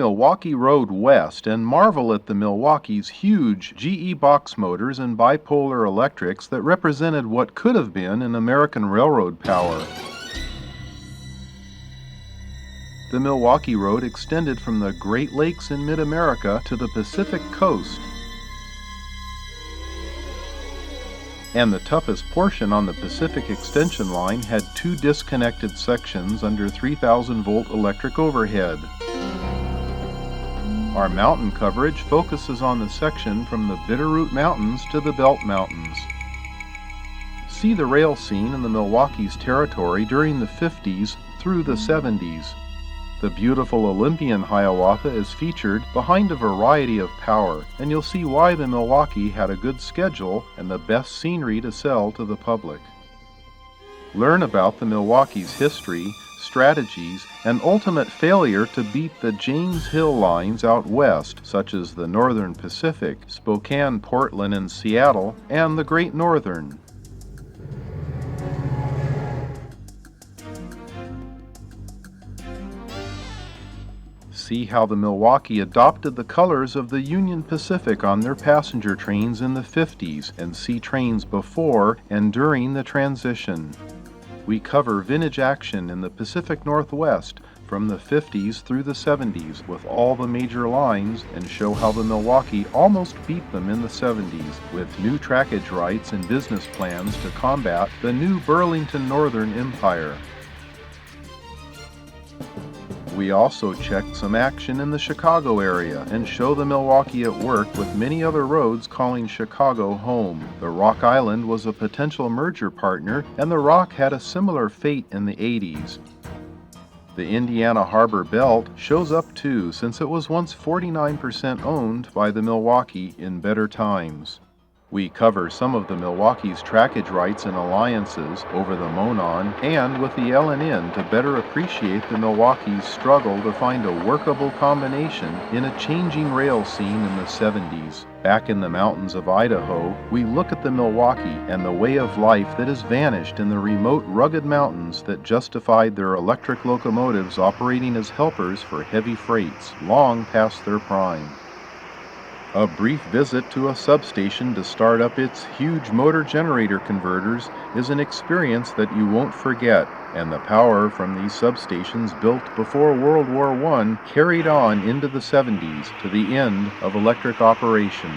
Milwaukee Road west and marvel at the Milwaukee's huge GE Boxmotors and bipolar electrics that represented what could have been an American railroad power. The Milwaukee Road extended from the Great Lakes in mid-America to the Pacific coast. And the toughest portion on the Pacific Extension line had two disconnected sections under 3,000-volt electric overhead. Our mountain coverage focuses on the section from the Bitterroot Mountains to the Belt Mountains. See the rail scene in the Milwaukee's territory during the 50s through the 70s. The beautiful Olympian Hiawatha is featured behind a variety of power, and you'll see why the Milwaukee had a good schedule and the best scenery to sell to the public. Learn about the Milwaukee's history, strategies, and ultimate failure to beat the James Hill lines out west, such as the Northern Pacific, Spokane, Portland, and Seattle, and the Great Northern. See how the Milwaukee adopted the colors of the Union Pacific on their passenger trains in the 50s, and see trains before and during the transition. We cover vintage action in the Pacific Northwest from the 50s through the 70s with all the major lines, and show how the Milwaukee almost beat them in the 70s with new trackage rights and business plans to combat the new Burlington Northern Empire. We also checked some action in the Chicago area and show the Milwaukee at work with many other roads calling Chicago home. The Rock Island was a potential merger partner, and the Rock had a similar fate in the 80s. The Indiana Harbor Belt shows up too, since it was once 49% owned by the Milwaukee in better times. We cover some of the Milwaukee's trackage rights and alliances over the Monon and with the L&N to better appreciate the Milwaukee's struggle to find a workable combination in a changing rail scene in the 70s. Back in the mountains of Idaho, we look at the Milwaukee and the way of life that has vanished in the remote, rugged mountains that justified their electric locomotives operating as helpers for heavy freights long past their prime. A brief visit to a substation to start up its huge motor generator converters is an experience that you won't forget, and the power from these substations built before World War I carried on into the 70s to the end of electric operation.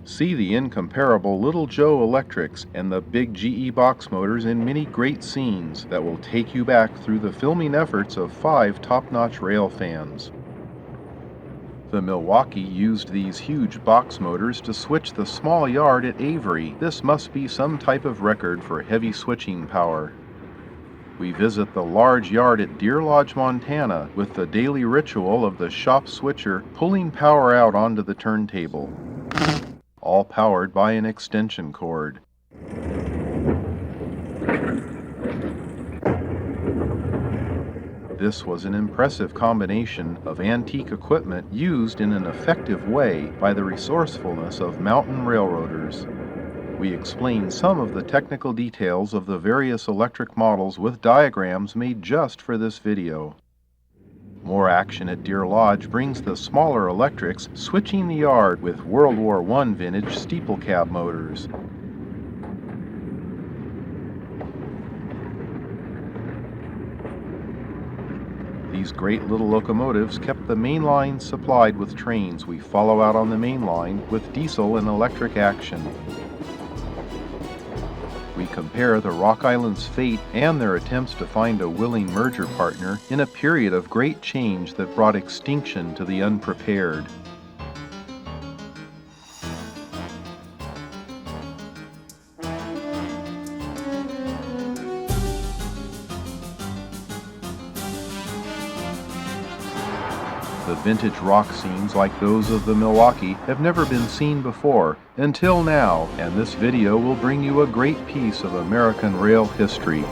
See the incomparable Little Joe electrics and the big GE Boxmotors in many great scenes that will take you back through the filming efforts of 5 top-notch rail fans. The Milwaukee used these huge box motors to switch the small yard at Avery. This must be some type of record for heavy switching power. We visit the large yard at Deer Lodge, Montana, with the daily ritual of the shop switcher pulling power out onto the turntable, all powered by an extension cord. This was an impressive combination of antique equipment used in an effective way by the resourcefulness of mountain railroaders. We explain some of the technical details of the various electric models with diagrams made just for this video. More action at Deer Lodge brings the smaller electrics switching the yard with World War I vintage steeple cab motors. These great little locomotives kept the main line supplied with trains we follow out on the main line with diesel and electric action. We compare the Rock Island's fate and their attempts to find a willing merger partner in a period of great change that brought extinction to the unprepared. The vintage rock scenes like those of the Milwaukee have never been seen before until now, and this video will bring you a great piece of American rail history.